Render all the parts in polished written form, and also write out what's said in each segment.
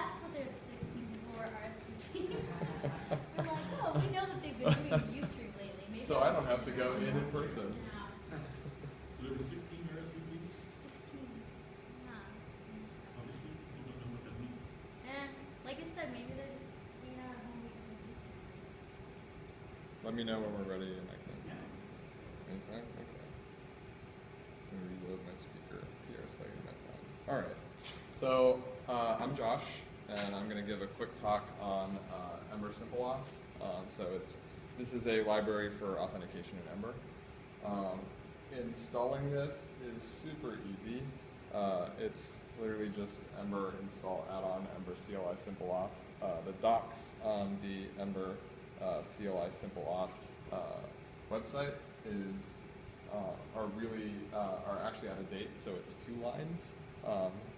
that's what there's 64 RSVPs. We're like, oh, we know that they've been doing the Ustream lately. Maybe So I don't have to go in person. Yeah. So there were 16 RSVPs? 16. Yeah. Obviously, people don't know what that means. And like I said, maybe they're just home week. Let me know when we're ready and I can. Yes. Anytime? Okay. I'm going to reload my speaker here so I can get that. All right. So I'm Josh, and I'm going to give a quick talk on Ember Simple Auth. This is a library for authentication in Ember. Installing this is super easy. It's literally just Ember install add-on Ember CLI Simple Auth. The docs on the Ember CLI Simple Auth website are actually out of date, so it's 2 lines,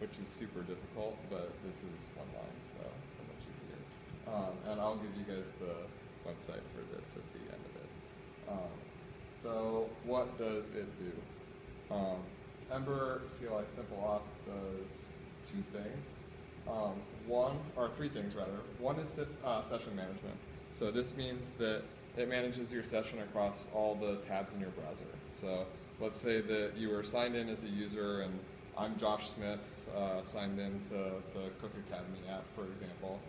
which is super difficult, but this is 1 line, so much easier. And I'll give you guys the website for this at the end of it. So what does it do? Ember CLI Simple Auth does 2 things. 3 things rather. One is session management. So this means that it manages your session across all the tabs in your browser. So let's say that you were signed in as a user, and I'm Josh Smith, signed into the Cook Academy app, for example.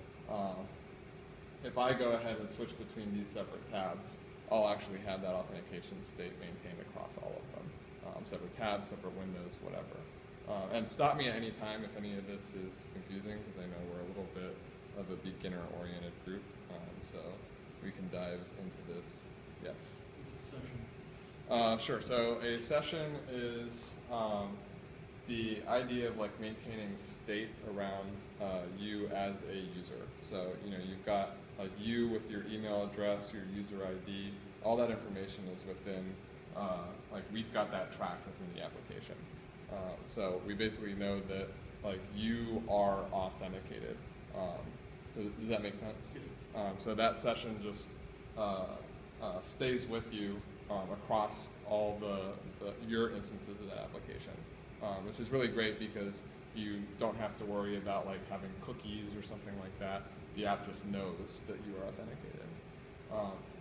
If I go ahead and switch between these separate tabs, I'll actually have that authentication state maintained across all of them. Separate tabs, separate windows, whatever. And stop me at any time if any of this is confusing, because I know we're a little bit of a beginner-oriented group. So we can dive into this. Yes? It's a session. Sure. So a session is the idea of like maintaining state around you as a user. So you've got like you with your email address, your user ID, all that information is within like we've got that tracked within the application. So we basically know that like you are authenticated. So does that make sense? So that session just stays with you across all your instances of that application, which is really great because you don't have to worry about like having cookies or something like that. The app just knows that you are authenticated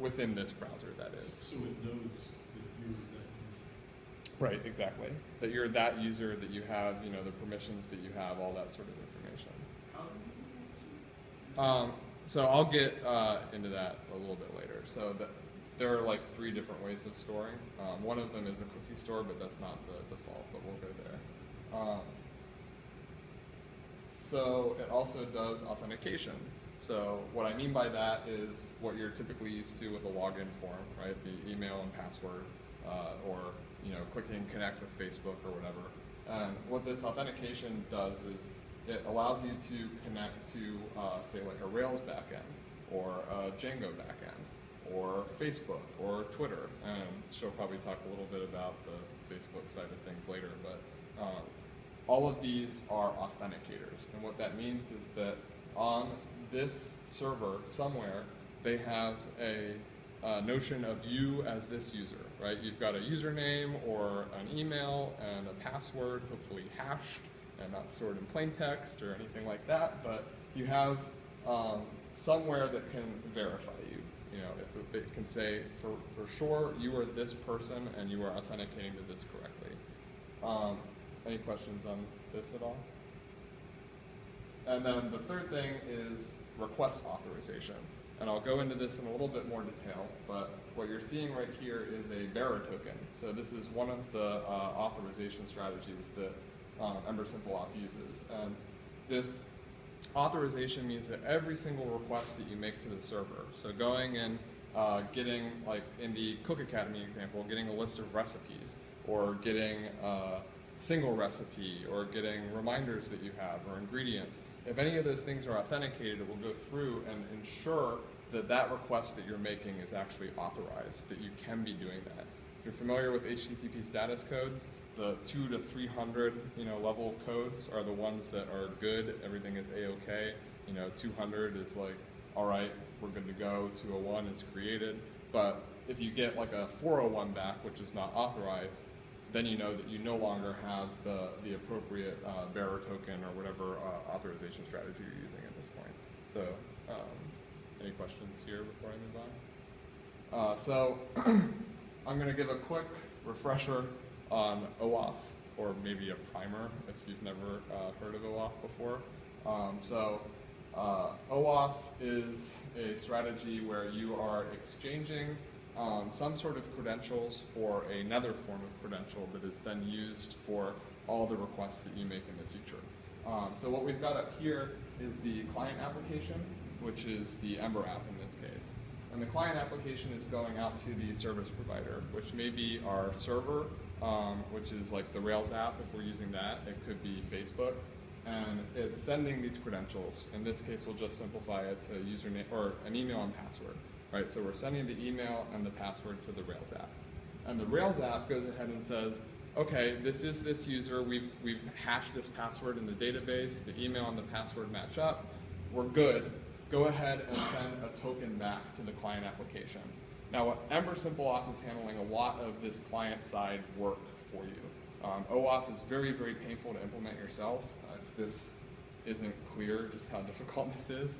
within this browser, that is. So it knows that you're that user. Right, exactly. That you're that user, that you have the permissions that you have, all that sort of information. How do you do that? So I'll get into that a little bit later. So there are like 3 different ways of storing. One of them is a cookie store, but that's not the default, but we'll go there. So it also does authentication. So what I mean by that is what you're typically used to with a login form, right? The email and password, or clicking connect with Facebook or whatever. And what this authentication does is it allows you to connect to, say, like a Rails backend, or a Django backend, or Facebook, or Twitter. And she'll probably talk a little bit about the Facebook side of things later, but all of these are authenticators. And what that means is that on this server somewhere, they have a notion of you as this user, right? You've got a username or an email and a password, hopefully hashed and not stored in plain text or anything like that, but you have somewhere that can verify you. It can say for sure you are this person and you are authenticating to this correctly. Any questions on this at all? And then the third thing is request authorization. And I'll go into this in a little bit more detail, but what you're seeing right here is a bearer token. So this is one of the authorization strategies that Ember Simple Auth uses. And this authorization means that every single request that you make to the server, so going and getting, like in the Cook Academy example, getting a list of recipes, or getting a single recipe, or getting reminders that you have, or ingredients, if any of those things are authenticated, it will go through and ensure that that request that you're making is actually authorized, that you can be doing that. If you're familiar with HTTP status codes, the 2 to 300 level codes are the ones that are good. Everything is A-OK. 200 is like, all right, we're good to go. 201 is created. But if you get like a 401 back, which is not authorized, then you know that you no longer have the appropriate bearer token or whatever authorization strategy you're using at this point. So any questions here before I move on? So I'm going to give a quick refresher on OAuth, or maybe a primer if you've never heard of OAuth before. OAuth is a strategy where you are exchanging some sort of credentials for another form of credential that is then used for all the requests that you make in the future. So what we've got up here is the client application, which is the Ember app in this case. And the client application is going out to the service provider, which may be our server, which is like the Rails app if we're using that. It could be Facebook. And it's sending these credentials. In this case, we'll just simplify it to username or an email and password. Right? So we're sending the email and the password to the Rails app. And the Rails app goes ahead and says, okay, this is this user. We've hashed this password in the database. The email and the password match up. We're good. Go ahead and send a token back to the client application. Now, Ember Simple Auth is handling a lot of this client-side work for you. OAuth is very, very painful to implement yourself. If this isn't clear just how difficult this is.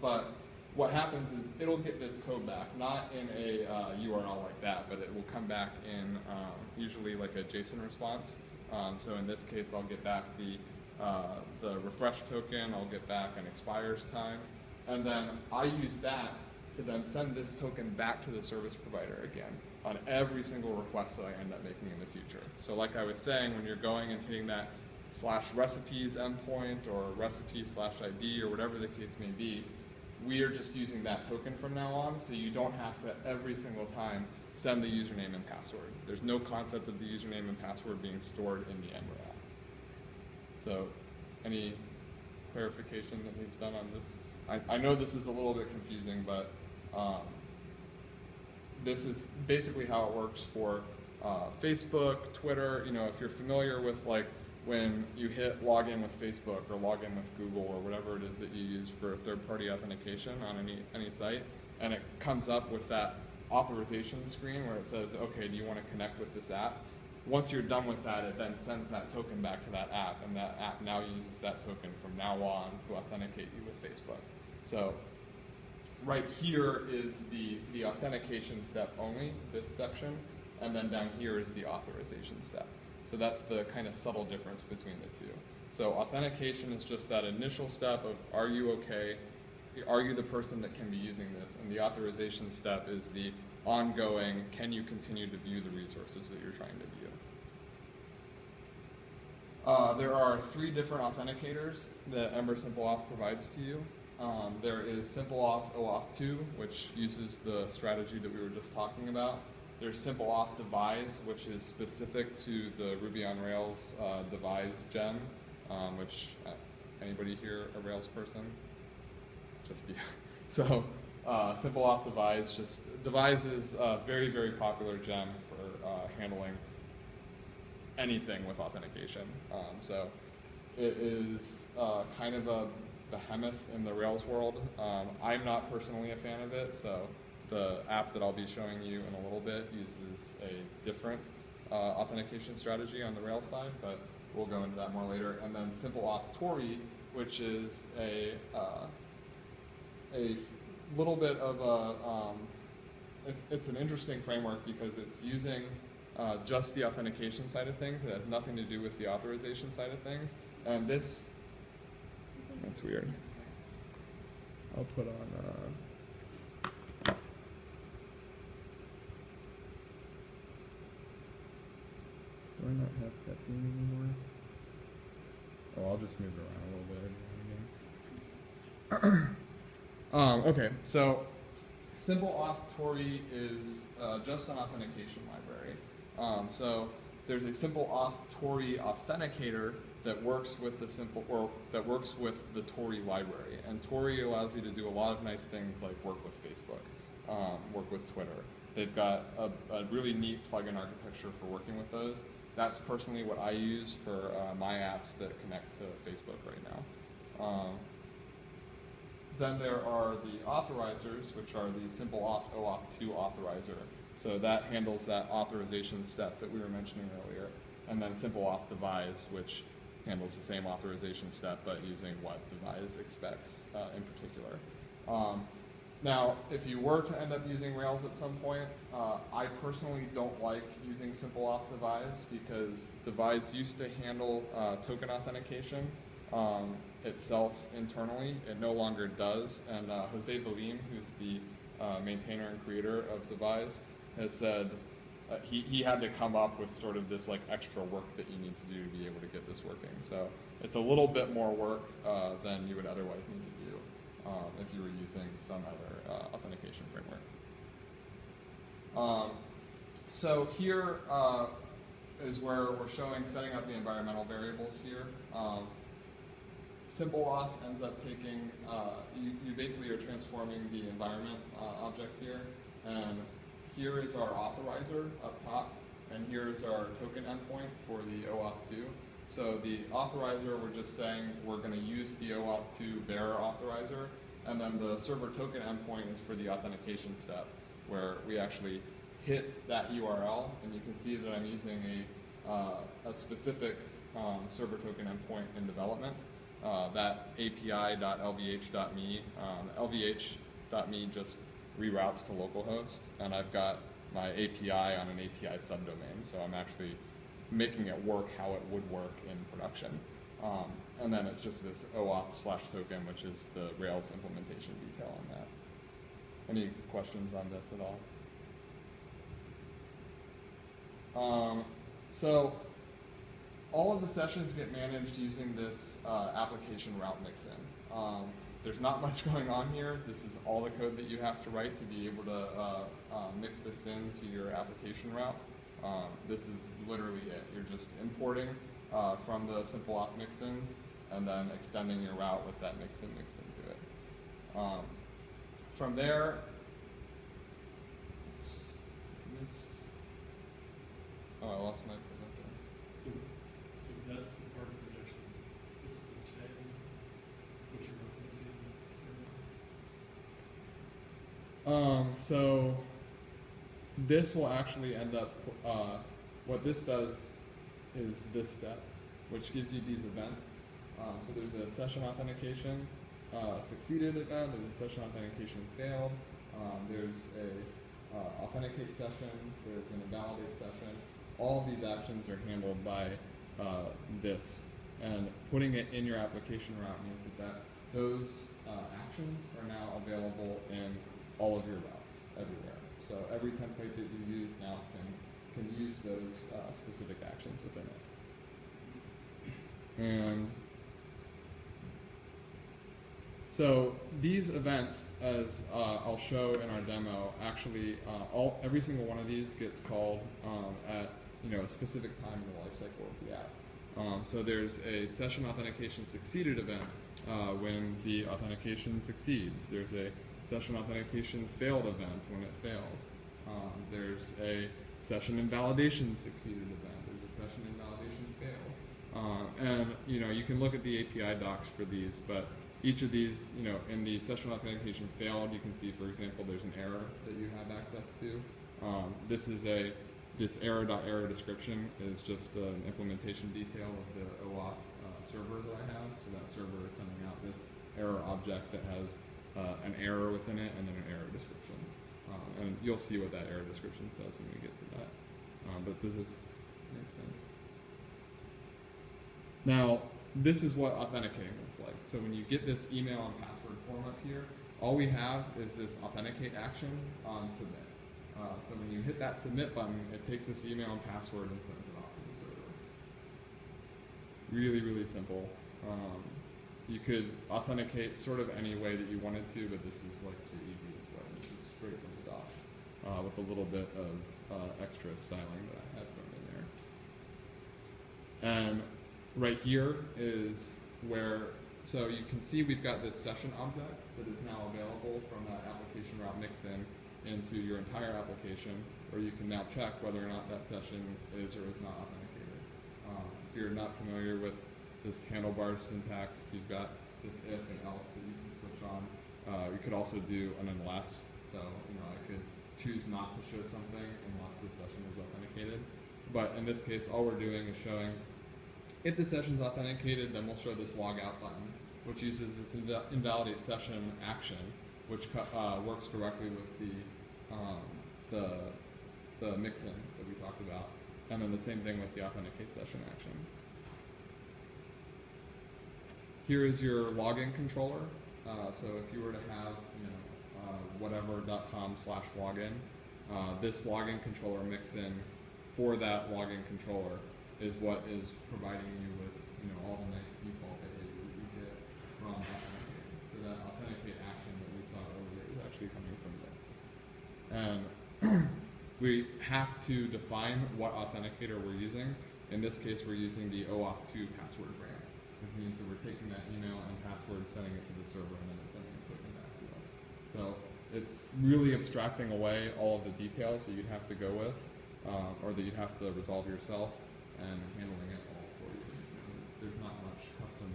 But what happens is it'll get this code back, not in a URL like that, but it will come back in usually like a JSON response. So in this case, I'll get back the refresh token, I'll get back an expires time, and then I use that to then send this token back to the service provider again on every single request that I end up making in the future. So like I was saying, when you're going and hitting that /recipes endpoint or recipe/ID or whatever the case may be, we are just using that token from now on, so you don't have to every single time send the username and password. There's no concept of the username and password being stored in the Ember app. So any clarification that needs done on this? I know this is a little bit confusing, but this is basically how it works for Facebook, Twitter. You know, if you're familiar with like when you hit login with Facebook or login with Google or whatever it is that you use for third-party authentication on any site, and it comes up with that authorization screen where it says, okay, do you want to connect with this app? Once you're done with that, it then sends that token back to that app, and that app now uses that token from now on to authenticate you with Facebook. So right here is the authentication step only, this section, and then down here is the authorization step. So that's the kind of subtle difference between the two. So authentication is just that initial step of, are you okay? Are you the person that can be using this? And the authorization step is the ongoing, can you continue to view the resources that you're trying to view? There are 3 different authenticators that Ember Simple Auth provides to you. There is Simple Auth OAuth 2, which uses the strategy that we were just talking about. There's Simple Auth Devise, which is specific to the Ruby on Rails Devise gem, which, anybody here a Rails person? Just you. So Simple Auth Devise, Devise is a very, very popular gem for handling anything with authentication. So it is kind of a behemoth in the Rails world. I'm not personally a fan of it, so the app that I'll be showing you in a little bit uses a different authentication strategy on the Rails side, but we'll go into that more later. And then Simple Auth Tori, which is a little bit of a, it's an interesting framework because it's using just the authentication side of things. It has nothing to do with the authorization side of things. And this, that's weird. I'll put on, do I not have that theme anymore? Oh, I'll just move it around a little bit. Okay, so Simple Auth Tori is just an authentication library. So there's a Simple Auth Tori authenticator that works with the that works with the Tori library, and Tori allows you to do a lot of nice things like work with Facebook, work with Twitter. They've got a really neat plugin architecture for working with those. That's personally what I use for my apps that connect to Facebook right now. Then there are the authorizers, which are the Simple Auth OAuth 2 authorizer, So that handles that authorization step that we were mentioning earlier. And then simple auth devise, which handles the same authorization step, but using what devise expects in particular. Now, if you were to end up using Rails at some point, I personally don't like using simple auth devise because devise used to handle token authentication itself internally. It no longer does. And Jose Valim, who's the maintainer and creator of devise, has said he had to come up with sort of this like extra work that you need to do to be able to get this working. So it's a little bit more work than you would otherwise need to do if you were using some other authentication framework. So here is where we're showing setting up the environmental variables here. Simple auth ends up taking, you basically are transforming the environment object here, and here is our authorizer up top, and here is our token endpoint for the OAuth2. So the authorizer, we're just saying we're going to use the OAuth2 bearer authorizer, and then the server token endpoint is for the authentication step, where we actually hit that URL, and you can see that I'm using a specific server token endpoint in development. That api.lvh.me, lvh.me just reroutes to localhost, and I've got my API on an API subdomain, so I'm actually making it work how it would work in production. And then it's just this OAuth/token, which is the Rails implementation detail on that. Any questions on this at all? So all of the sessions get managed using this application route mixin. There's not much going on here. This is all the code that you have to write to be able to mix this into your application route. This is literally it. You're just importing from the simple auth mixins and then extending your route with that mixin mixed into it. From there, oh, I lost my presenter. So that's the part that actually gets the tag, which you're authenticating. So this will actually end up, what this does is this step, which gives you these events. So there's a session authentication succeeded event, there's a session authentication failed, there's a authenticate session, there's an invalidate session. All of these actions are handled by this, and putting it in your application route means that those actions are now available in all of your routes everywhere. So every template that you use now can use those specific actions within it. And so these events, as I'll show in our demo, actually every single one of these gets called at a specific time in the lifecycle of the app. So there's a session authentication succeeded event when the authentication succeeds. There's a session authentication failed event when it fails. There's a session invalidation succeeded event. There's a session invalidation failed. And you can look at the API docs for these, but each of these, in the session authentication failed, you can see, for example, there's an error that you have access to. This error.error description is just an implementation detail of the OAuth server that I have. So that server is sending out this error object that has an error within it and then an error description. And you'll see what that error description says when we get to that. But does this make sense? Now, this is what authenticating looks like. So when you get this email and password form up here, all we have is this authenticate action on submit. So when you hit that submit button, it takes this email and password and sends it off to the server. Really, really simple. You could authenticate sort of any way that you wanted to, but this is like the easiest way. This is straight from the docs with a little bit of extra styling that I had thrown in there. And right here is where, so you can see we've got this session object that is now available from that application route mixin into your entire application, where you can now check whether or not that session is or is not authenticated. If you're not familiar with this handlebar syntax, you've got this if and else that you can switch on. You could also do an unless, so I could choose not to show something unless the session is authenticated. But in this case, all we're doing is showing if the session's authenticated, then we'll show this logout button, which uses this invalidate session action, which works directly with the mixin that we talked about, and then the same thing with the authenticate session action. Here is your login controller. So if you were to have, whatever.com/login, this login controller mixin for that login controller is what is providing you with, all the nice default behavior you get from authenticating. So that authenticate action that we saw earlier is actually coming from this. And we have to define what authenticator we're using. In this case, we're using the OAuth2 password grant, which means that we're taking that email and password, sending it to the server, and then it's sending it quickly back to us. So it's really abstracting away all of the details that you'd have to go with, or that you'd have to resolve yourself, and handling it all for you. There's not much custom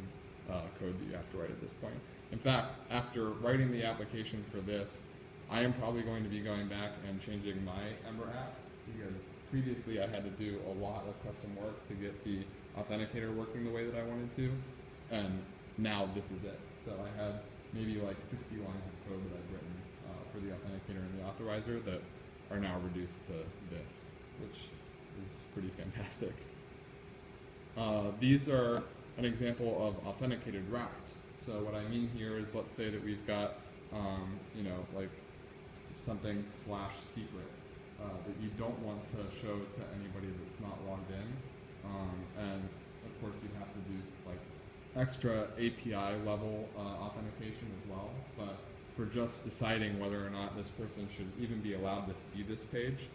code that you have to write at this point. In fact, after writing the application for this, I am probably going to be going back and changing my Ember app, because previously I had to do a lot of custom work to get the authenticator working the way that I wanted to, and now this is it. So I had maybe like 60 lines of code that I've written for the authenticator and the authorizer that are now reduced to this, which is pretty fantastic. These are an example of authenticated routes. So what I mean here is, let's say that we've got, like something /secret that you don't want to show to anybody that's not logged in. And of course you have to do like extra API level authentication as well. But for just deciding whether or not this person should even be allowed to see this page,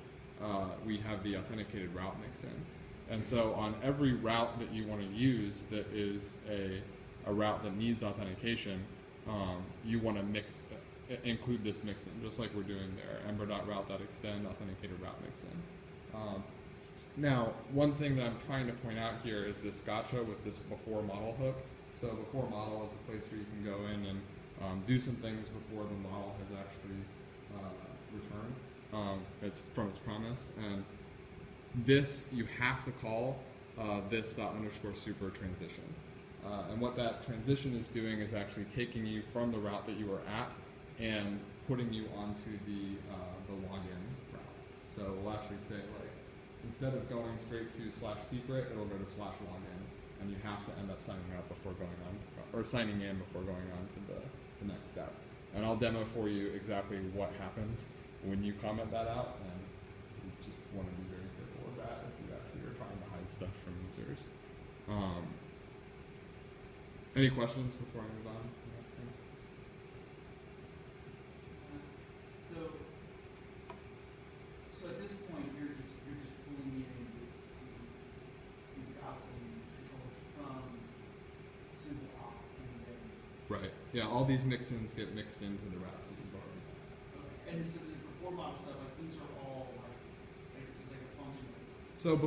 we have the authenticated route mixin. And so on every route that you want to use that is a route that needs authentication, you want to include this mixin, just like we're doing there, ember.route.extend authenticated route mixin. Now, one thing that I'm trying to point out here is this gotcha with this before model hook. So before model is a place where you can go in and do some things before the model has actually returned. It's from its promise, and this you have to call this._super transition. And what that transition is doing is actually taking you from the route that you were at and putting you onto the login route. So we'll actually say, like, instead of going straight to /secret, it'll go to /login, and you have to end up signing up before going on, or signing in before going on to the next step. And I'll demo for you exactly what happens when you comment that out, and you just want to be very careful of that if you actually are trying to hide stuff from users. Any questions before I move on? So at this point, you're just pulling in these opt-in controls from simple opt, and then. Right. Yeah. All these mixins get mixed into the routes that you've already got. Okay. And this is the before model stuff. Like these are all like this is like a function. So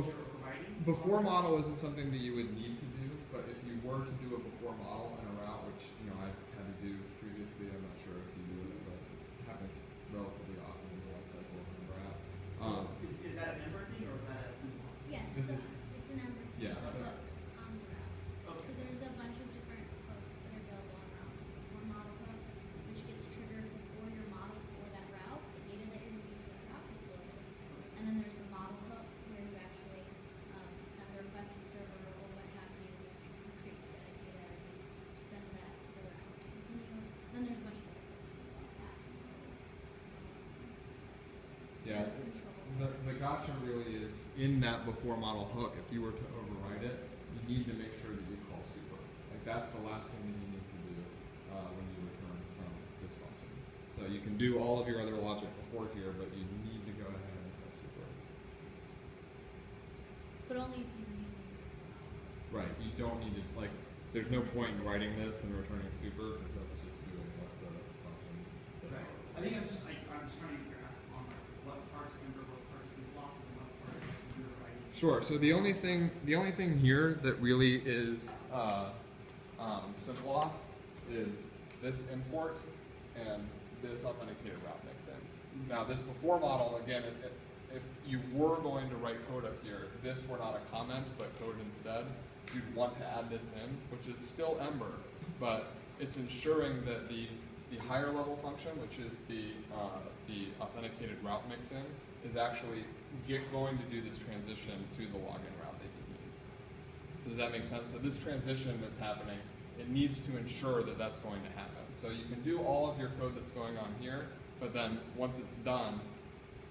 Before model isn't something that you would need to do, but if you were to do a before model in a route, which I've had to do previously, I'm not sure if you do it, but it happens relatively often in the life cycle of an Ember app. So is that an Ember thing, or is that a simple? Yes, This is- it's an Ember. Yeah, It's a so- hook on the route. Okay. So there's a bunch of different hooks that are available on routes. Like the before model hook, which gets triggered before your model for that route, the data that you're going to use for that route is loaded. And then there's the model hook, where you actually send the request to the server or what have you, you create static data, you send that to the route to continue. Then there's a bunch of other hooks about that. Yeah. Set control. The gotcha really is in that before model hook. If you were to override it, you need to make sure that you call super. Like that's the last thing that you need to do when you return from this function. So you can do all of your other logic before here, but you need to go ahead and call super. But only if you're using the before model hook. Right. You don't need to There's no point in writing this and returning super because that's just doing what the function does. Okay. I think I'm just trying to grasp on like what parts Ember, what parts simple, and what parts you're writing. Sure. So the only thing here that really is simple off is this import and this authenticated route mixin. Now this before model, again, if you were going to write code up here, if this were not a comment but code instead, you'd want to add this in, which is still Ember, but it's ensuring that the higher level function, which is the authenticated route mixin, is actually going to do this transition to the login route that you need. So does that make sense? So this transition that's happening, it needs to ensure that that's going to happen. So you can do all of your code that's going on here, but then once it's done,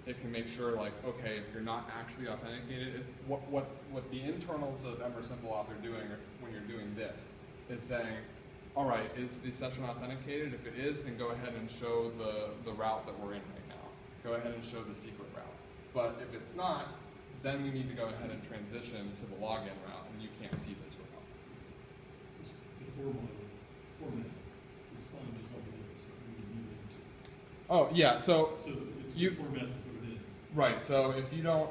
it can make sure, like, okay, if you're not actually authenticated, it's what the internals of Ember Simple Auth are doing when you're doing this is saying, all right, is the session authenticated? If it is, then go ahead and show the route that we're in right now. Go ahead and show the secret route. But if it's not, then we need to go ahead and transition to the login route, and you can't see this route. This before model format is fine as long as we need it to. Oh, yeah, so So it's you, the format to put it in. right, so if you don't,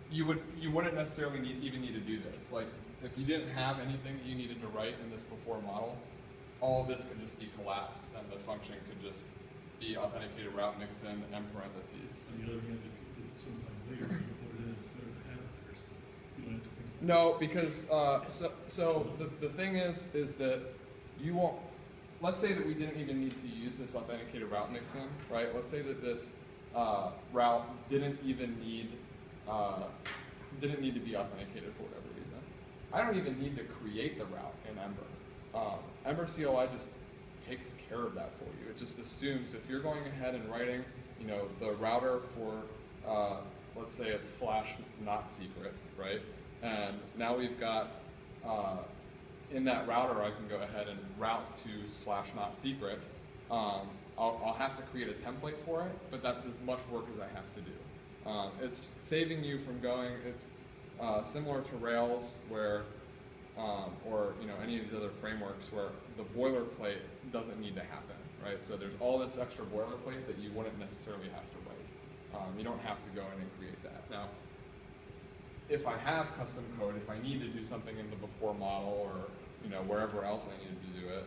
you wouldn't necessarily even need to do this. Like, if you didn't have anything that you needed to write in this before model, all of this could just be collapsed, and the function could just be authenticated route mixin and parentheses. On the other hand, if sometime later you put it in, it's better to have it there, so you don't have to think about it. No, because so the thing is that you won't. Let's say that we didn't even need to use this authenticated route mixin, right? Let's say that this route didn't even need to be authenticated for whatever reason. I don't even need to create the route in Ember. Ember CLI just takes care of that for you. It just assumes if you're going ahead and writing, you know, the router for, let's say it's /not secret, right? And now we've got, in that router, I can go ahead and route to /not secret. I'll have to create a template for it, but that's as much work as I have to do. It's saving you from going, it's similar to Rails where, or you know, any of these other frameworks where the boilerplate doesn't need to happen, right? So there's all this extra boilerplate that you wouldn't necessarily have to write. You don't have to go in and create that. Now, if I have custom code, if I need to do something in the before model or you know wherever else I need to do it,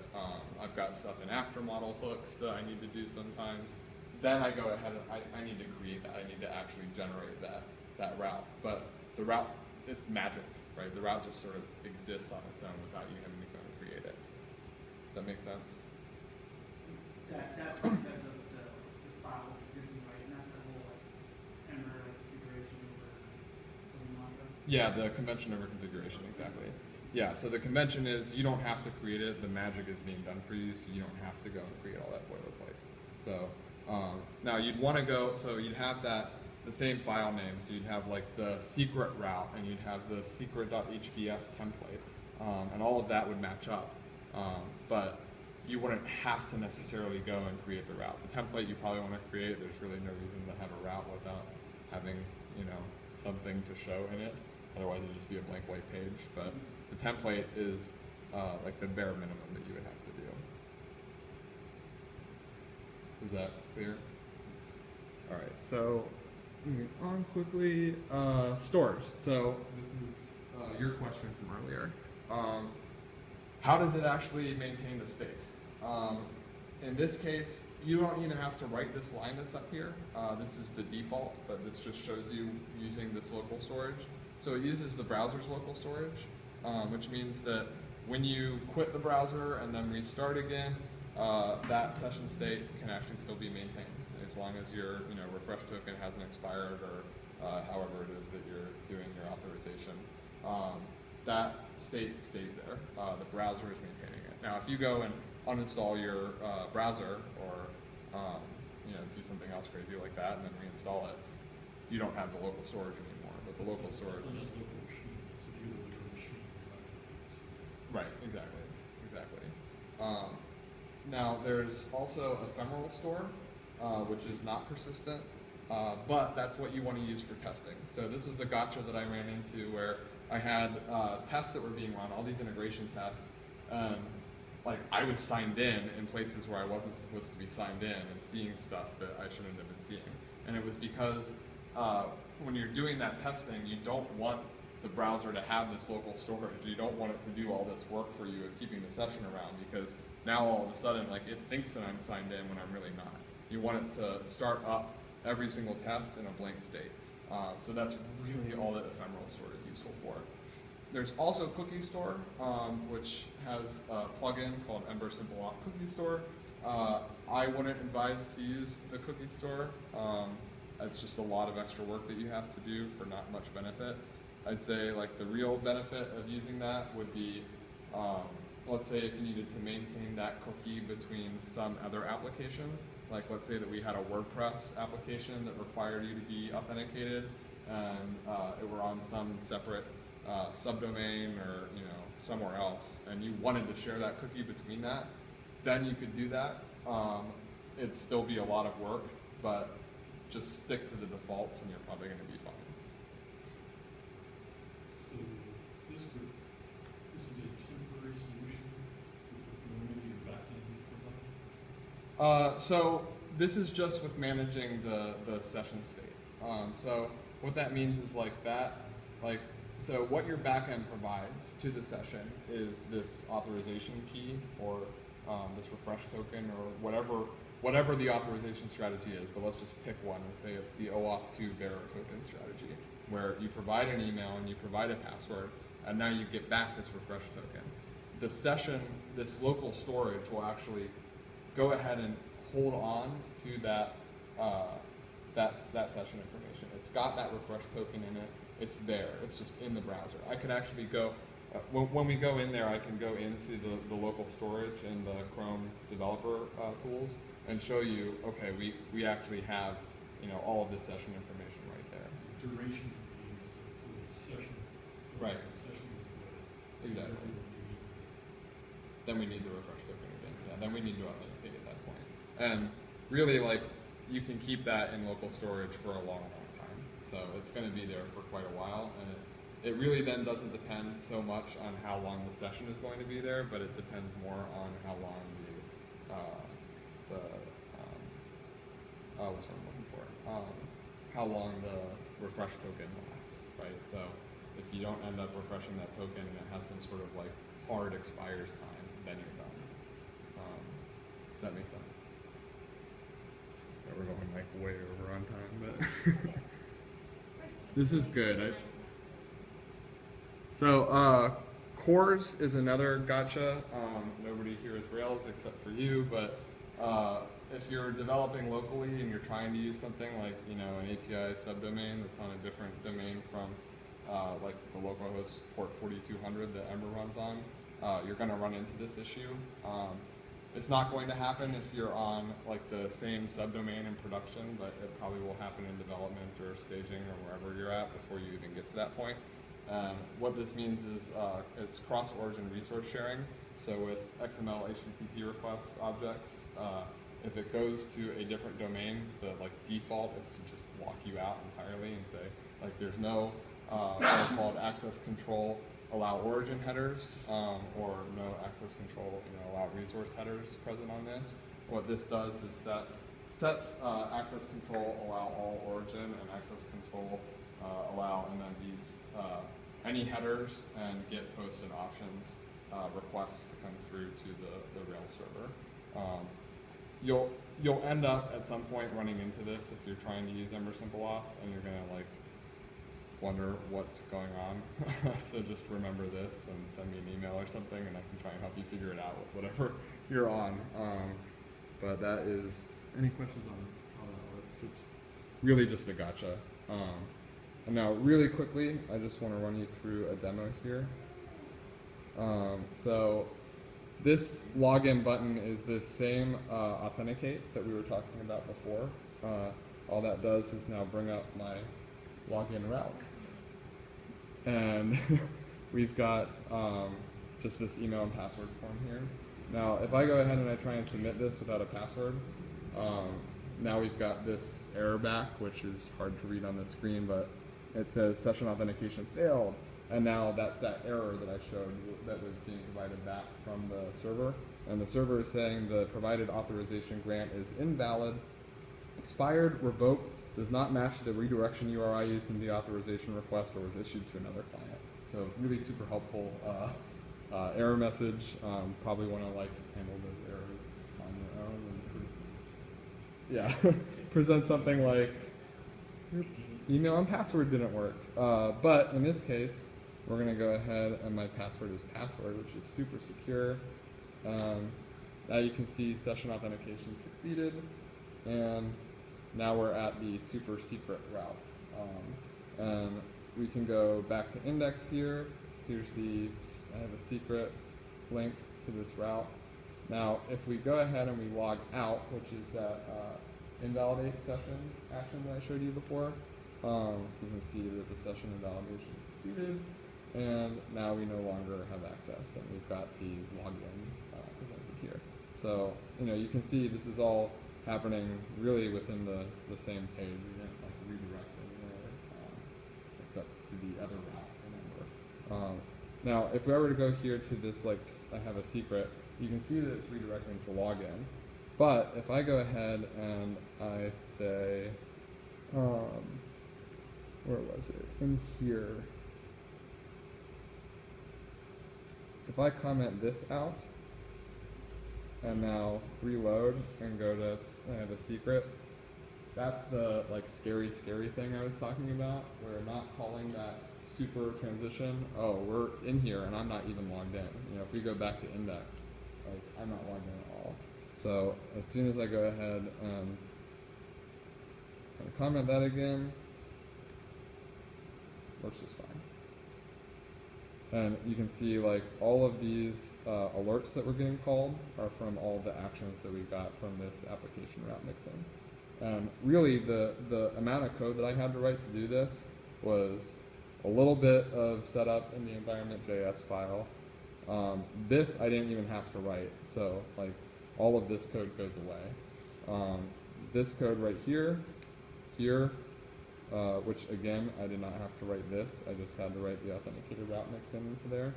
I've got stuff in after model hooks that I need to do sometimes. Then I go ahead and I need to create that. I need to actually generate that route. But the route, it's magic, right? The route just sort of exists on its own without you having to go and create it. Does that make sense? That's because of the file position, right? And that's the whole like Ember configuration over the Mongo. Yeah, the convention over configuration, exactly. Yeah, so the convention is you don't have to create it. The magic is being done for you, so you don't have to go and create all that boilerplate. So now you'd want to go, so you'd have the same file name, so you'd have like the secret route, and you'd have the secret.hbs template, and all of that would match up. But you wouldn't have to necessarily go and create the route. The template you probably want to create, there's really no reason to have a route without having, you know, something to show in it. Otherwise it'd just be a blank white page. But the template is like the bare minimum that you would have to do. Is that clear? All right, so moving on quickly, stores. So this is your question from earlier. How does it actually maintain the state? In this case, you don't even have to write this line that's up here. This is the default, but this just shows you using this local storage. So it uses the browser's local storage, which means that when you quit the browser and then restart again, that session state can actually still be maintained as long as your refresh token hasn't expired or however it is that you're doing your authorization. That state stays there. The browser is maintaining it. Now, if you go and uninstall your browser or do something else crazy like that and then reinstall it, you don't have the local storage anymore. But the local storage is local machine. It's a view of your machine. right. Exactly. Now, there's also ephemeral store, which is not persistent, but that's what you want to use for testing. So this was a gotcha that I ran into where I had tests that were being run, all these integration tests. Like I was signed in places where I wasn't supposed to be signed in and seeing stuff that I shouldn't have been seeing. And it was because when you're doing that testing, you don't want the browser to have this local storage. You don't want it to do all this work for you of keeping the session around because now all of a sudden like it thinks that I'm signed in when I'm really not. You want it to start up every single test in a blank state. So that's really all that ephemeral store is useful for. There's also Cookie Store, which has a plugin called Ember Simple Auth Cookie Store. I wouldn't advise to use the Cookie Store. It's just a lot of extra work that you have to do for not much benefit. I'd say like the real benefit of using that would be, let's say if you needed to maintain that cookie between some other application, like let's say that we had a WordPress application that required you to be authenticated, and it were on some separate subdomain or somewhere else, and you wanted to share that cookie between that, then you could do that. It'd still be a lot of work, but just stick to the defaults and you're probably going to be fine. So this is a temporary solution with normally your backend provide? So this is just with managing the session state. So what that means is so what your backend provides to the session is this authorization key or this refresh token or whatever the authorization strategy is, but let's just pick one and say it's the OAuth2 bearer token strategy, where you provide an email and you provide a password, and now you get back this refresh token. The session, this local storage will actually go ahead and hold on to that session information. It's got that refresh token in it. It's there. It's just in the browser. I could actually go, when we go in there, I can go into the local storage in the Chrome developer tools and show you, okay, we actually have all of this session information right there. So the duration is for the session. Right. The session is away. Exactly. Then we need the refresh token again. Yeah, then we need to authenticate at that point. And really, you can keep that in local storage for a long time. So it's going to be there for quite a while, and it really then doesn't depend so much on how long the session is going to be there, but it depends more on how long what's what I'm looking for? How long the refresh token lasts, right? So if you don't end up refreshing that token and it has some sort of hard expires time, then you're done. Does that make sense? Yeah, we're going way over on time, but this is good. So cores is another gotcha. Nobody here is Rails except for you, but if you're developing locally and you're trying to use something like an API subdomain that's on a different domain from like the localhost port 4200 that Ember runs on, you're going to run into this issue. It's not going to happen if you're on the same subdomain in production, but it probably will happen in development or staging or wherever you're at before you even get to that point. What this means is it's cross-origin resource sharing. So with XML HTTP request objects, if it goes to a different domain, the default is to just lock you out entirely and say there's no what are called access control allow origin headers or no access control allow resource headers present on this. What this does is sets access control allow all origin and access control allow and then these any headers and get posted options requests to come through to the Rails server. You'll end up at some point running into this if you're trying to use Ember Simple Auth and you're gonna wonder what's going on. So just remember this and send me an email or something and I can try and help you figure it out with whatever you're on. But that is, any questions on how that works? It's really just a gotcha. And now really quickly, I just want to run you through a demo here. So this login button is this same authenticate that we were talking about before. All that does is now bring up my login route. And we've got just this email and password form here. Now, if I go ahead and I try and submit this without a password, now we've got this error back, which is hard to read on the screen, but it says session authentication failed. And now that's that error that I showed that was being provided back from the server. And the server is saying the provided authorization grant is invalid, expired, revoked, does not match the redirection URI used in the authorization request or was issued to another client. So really super helpful error message. Probably want to handle those errors on your own. yeah, present something like email and password didn't work. But in this case, we're going to go ahead and my password is password, which is super secure. Now you can see session authentication succeeded, and now we're at the super secret route. And we can go back to index here. Here's I have a secret link to this route. Now, if we go ahead and we log out, which is that invalidate session action that I showed you before, you can see that the session invalidation succeeded, and now we no longer have access, and we've got the login presented here. So, you can see this is all happening really within the same page. We didn't like redirect anywhere except to the other route in Ember. Now, if we were to go here to this, like, I have a secret, you can see that it's redirecting to login. But if I go ahead and I say, where was it? In here. If I comment this out, and now reload and go to, I have a secret, that's the scary thing I was talking about. We're not calling that super transition. Oh, we're in here and I'm not even logged in. If we go back to index, I'm not logged in at all. So as soon as I go ahead and comment that again, works just fine. And you can see all of these alerts that we're getting called are from all the actions that we got from this application route mixing. And really the amount of code that I had to write to do this was a little bit of setup in the environment.js file. This I didn't even have to write, so all of this code goes away. This code right here, which again, I did not have to write this. I just had to write the authenticated route mix into there.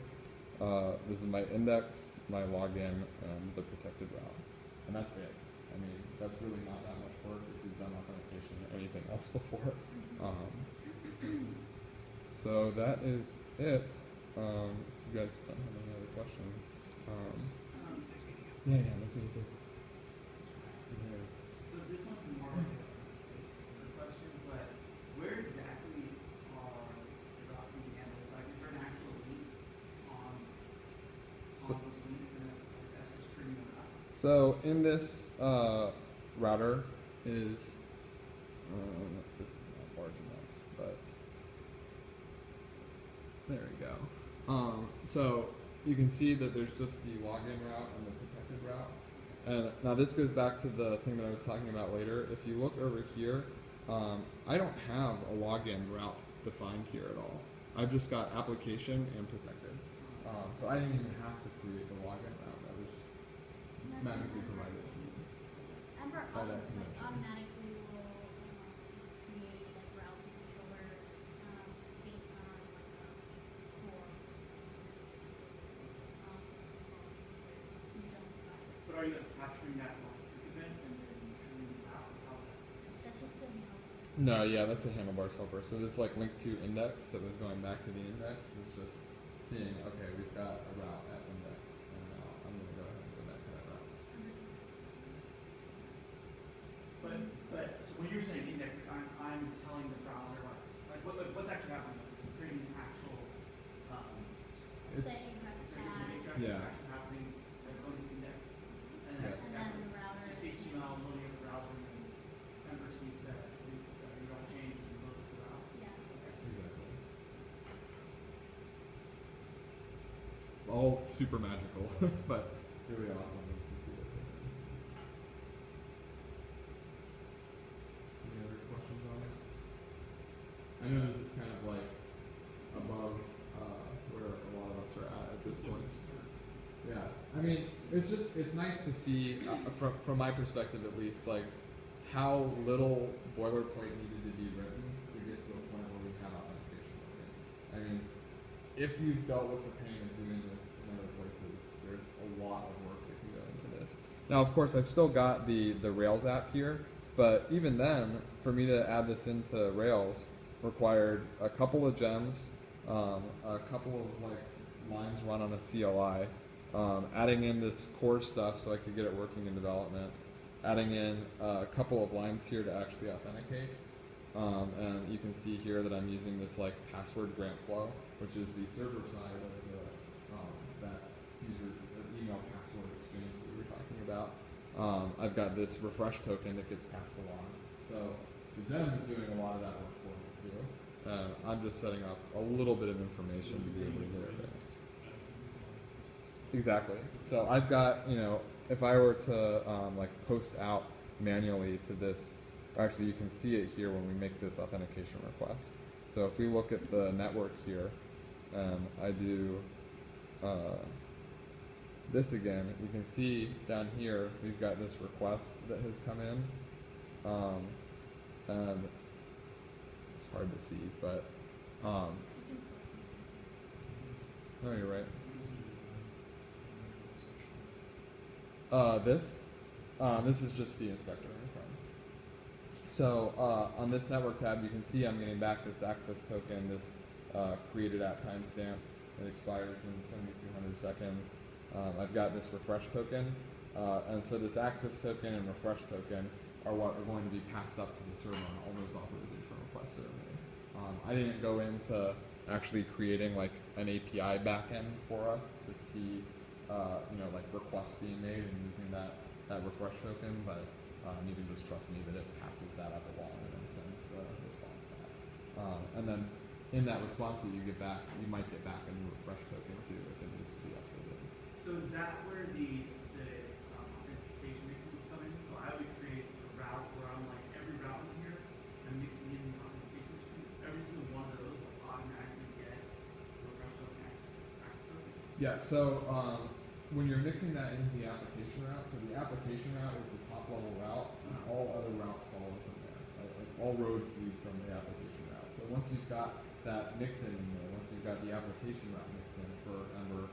This is my index, my login, and the protected route. And that's it. I mean, that's really not that much work if you've done authentication or anything else before. So that is it. If you guys don't have any other questions. Yeah, that's what you do. So this might be more like a question, but where exactly is Austin handled? Like, is there an actual link on those links, and that's just triggering them up? So in this router is, this is not large enough, but there we go. So you can see that there's just the login route and the protected route. And now this goes back to the thing that I was talking about later. If you look over here, I don't have a login route defined here at all. I've just got application and protected. So I didn't even have to create the login route. That was just magically provided. Ember By that convention. automatically will create routes and controllers based on a core. You don't provide it. But are you capturing that event and then turning it out? How's that? That's just the No, yeah, that's a handlebars helper. So this link to index that was going back to the index is just seeing, okay, we've got a route at index, and now I'm going to go ahead and go back to that route. But so when you're saying index, I'm telling the browser what's actually happening? It's creating an actual It's, yeah. action happening that's going to index, and Yeah. And then the router just is HTML loading up the browser and Ember sees that you don't change and load the route. yeah. Exactly. All super magical, but really awesome. Any other questions on it? I know this is kind of above where a lot of us are at this point. Yeah, I mean, it's nice to see, from my perspective at least, how little boilerplate needed to be written to get to a point where we have authentication working. I mean, if you've dealt with the pain of doing this in other places, there's a lot of work that can go into this. Now, of course, I've still got the Rails app here, but even then, for me to add this into Rails required a couple of gems, a couple of lines run on a CLI, adding in this core stuff so I could get it working in development, adding in a couple of lines here to actually authenticate. And you can see here that I'm using this like password grant flow, which is the server side of that user email password exchange that we were talking about. I've got this refresh token that gets passed along. So the gem is doing a lot of that work for me too. I'm just setting up a little bit of information to be able to get it there. Exactly. So I've got, if I were to like post out manually to this, actually you can see it here when we make this authentication request. So if we look at the network here, and I do this again, you can see down here we've got this request that has come in, and it's hard to see, but no, you're right. This is just the inspector in front. So on this network tab, you can see I'm getting back this access token, this created at timestamp. It expires in 7,200 seconds. I've got this refresh token, and so this access token and refresh token are what are going to be passed up to the server on all those authorization requests that are made. I didn't go into actually creating like an API backend for us to see like requests being made and using that refresh token, but you can just trust me that it passes that up along and then sends the response back. And then in that response that you get back, you might get back a new refresh token too if it needs to be updated. So is that where the authentication mixing would come in? So I would create a route where I'm like every route in here, I'm mixing in the authentication machine. Every single one of those will automatically get the refresh token access token. Yeah, so when you're mixing that into the application route, so the application route is the top level route, and all other routes follow from there. Right? Like all roads lead from the application route. So once you've got that mix in there, once you've got the application route mix in for Ember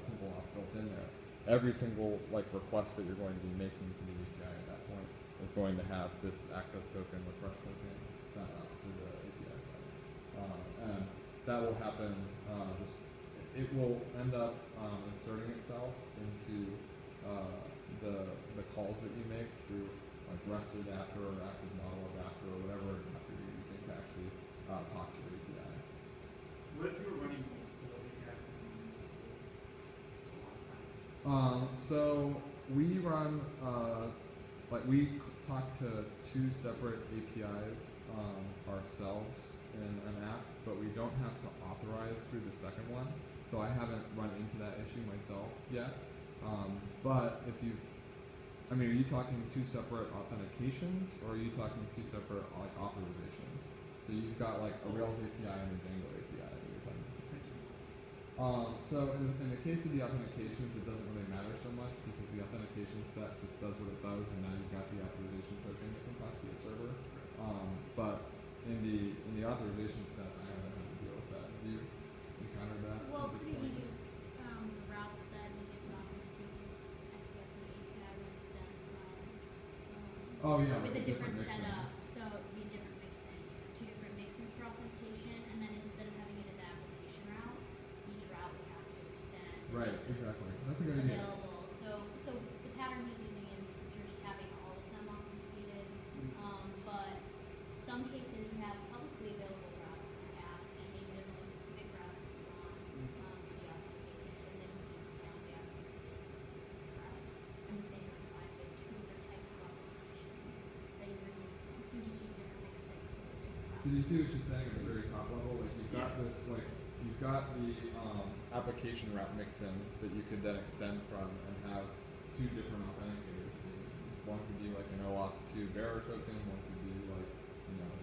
simple auth built in there, every single like request that you're going to be making to the API at that point is going to have this access token, refresh token sent up to the API side. And that will happen it will end up inserting itself into the calls that you make through like REST adapter or active model adapter or whatever adapter you're using to actually talk to your API. What if you were running multiple APIs? So we run we talk to two separate APIs ourselves in an app, but we don't have to authorize through the second one. So I haven't run into that issue myself yet. But if are you talking two separate authentications, or are you talking two separate like authorizations? So you've got like a Rails API and a Django API that you're talking about. So in the case of the authentications, it doesn't really matter so much because the authentication set just does what it does, and now you've got the authorization token that can talk to your server. But in the authorization set, I haven't had to deal with that. Have you encountered that? Well, couldn't you use the routes that needed to authenticate XPS and the API would extend Oh yeah, with like a different mixin. setup, so it'd be a different mixin, two different mixins for authentication, and then instead of having it in the application route, each route would have to extend. Right, exactly. That's a good idea. Available. So the pattern he's using is you're just having all of them authenticated, but some cases you have publicly available routes in your app, and maybe there's only specific routes that you want to be authenticated, and then you can scale the application routes. And the same would apply to two different types of authentications that you're using. So you just use different mixing for those different routes. So do you see what you're saying at the very top level? Like you've got this, like you've got the application route mixin that you could then extend from and have two different authenticators. One could be like an OAuth 2 bearer token, one could be like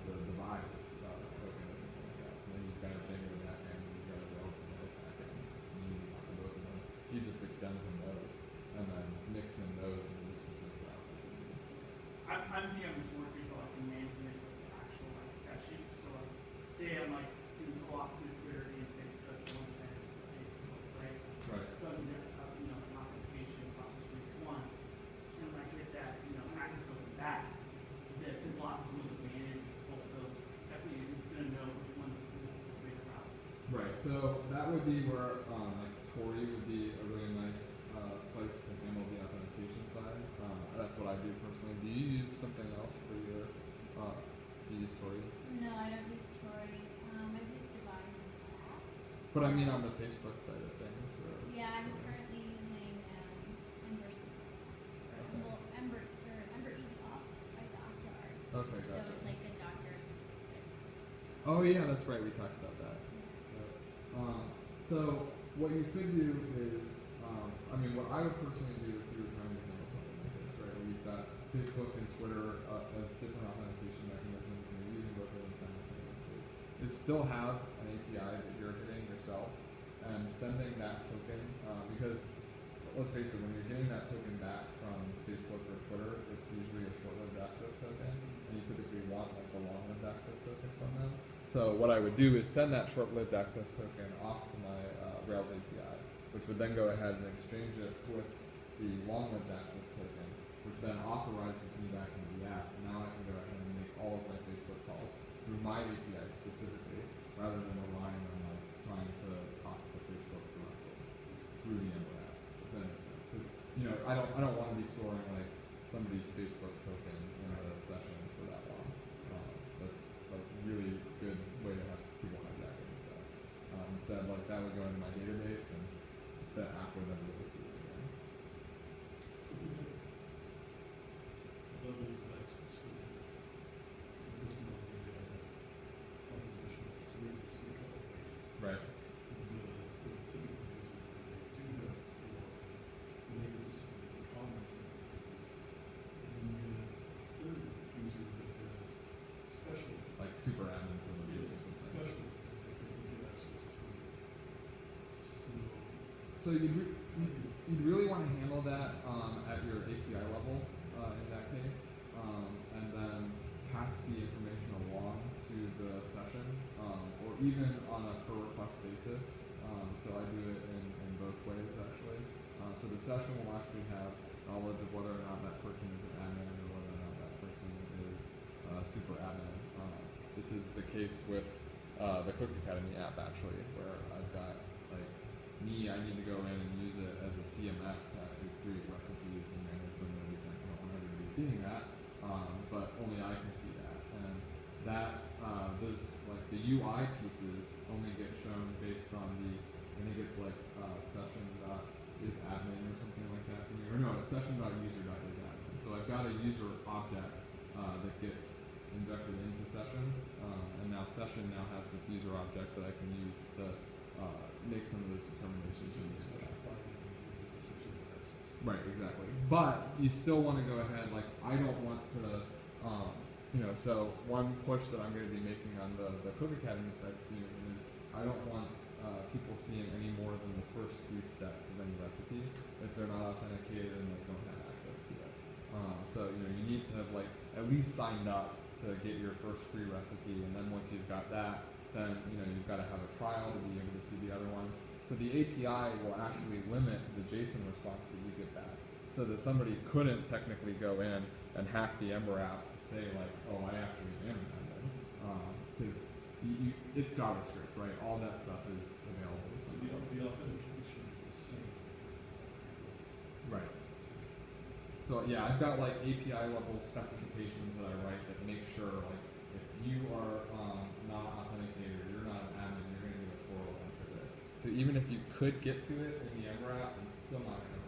the device token or something like that. So then you've got a Django backend, you've got a Rails backend, and you need both of them. You just extend from those and then mix in those into the specific routes that you need. I'm thinking I'm just working for like the management of the actual like session. So like, say I'm like doing co-op to Twitter and Facebook, I want to send it to Facebook, right? Right. So I'm doing an authentication process for each one, and when I get that access token back, the simple office will manage both of those. Exactly, it's going to know which one to figure out. Right. So that would be where like Tori would be a really nice place to handle the authentication side. That's what I do personally But I mean on the Facebook side of things, or Yeah, I'm currently using Ember, Okay. well, Ember Easy Off by Dockyard. okay, So gotcha. it's like a Dockyard specific. Oh yeah, that's right. We talked about that. Yeah. Yep. So what you could do is, I mean, what I would personally do if you were trying to handle something like this, right? Where you've got Facebook and Twitter as different authentication mechanisms, and you're using both of them simultaneously, is still have an API that you're hitting yourself and sending that token, because let's face it, when you're getting that token back from Facebook or Twitter, it's usually a short-lived access token, and you typically want like the long-lived access token from them. So what I would do is send that short-lived access token off to my Rails API, which would then go ahead and exchange it with the long-lived access token, which then authorizes me back into the app. And now I can go ahead and make all of my Facebook calls through my API specifically, rather than relying on like trying to talk to Facebook directly through the Ember app. If that makes sense. 'Cause, you know, I don't want to be storing like somebody's Facebook token in a session for that long. That's like really good way to have people hijacking stuff. Instead, like that would go into my database and the app would never really see it again. So we have levels of access to the first ones that we have composition, so we can see a couple of ways. Right. The typical users that they do that for, and they get this the comments and things. And then you get a third user that has special, Like super admin privileges or something. special things that they can get access to. So you'd really want to handle that at your API level in that case, and then pass the information along to the session, or even on a per request basis. So I do it in both ways actually. So the session will actually have knowledge of whether or not that person is an admin or whether or not that person is super admin. This is the case with the Cook Academy app actually, where I've got like I need to go in and use it as a CMS to actually create recipes and manage them and everything. I don't want everybody seeing that, but only I can see that. And that those like the UI pieces only get shown based on I think it's like session.isAdmin or something like that for me. Or no, it's session.user.isAdmin. So I've got a user object that gets injected into session, and now session now has this user object that I can use to make some of those determinations. Right, exactly. But you still want to go ahead, like I don't want to, so one push that I'm going to be making on the Cook Academy side soon is I don't want people seeing any more than the first 3 steps of any recipe if they're not authenticated and they don't have access to it. So you need to have like at least signed up to get your first free recipe, and then once you've got that, then you've got to have a trial to be able to see the other ones. So the API will actually limit the JSON response that you get back, so that somebody couldn't technically go in and hack the Ember app to say like, oh, I actually am an admin, because it's JavaScript, right? All that stuff is available. So the authentication is the same. Right. So yeah, I've got like API level specifications that I write that make sure like if you are not authenticated or you're not an admin, you're going to get a 401 for this. So even if you could get to it in the Ember app, I'm still not going to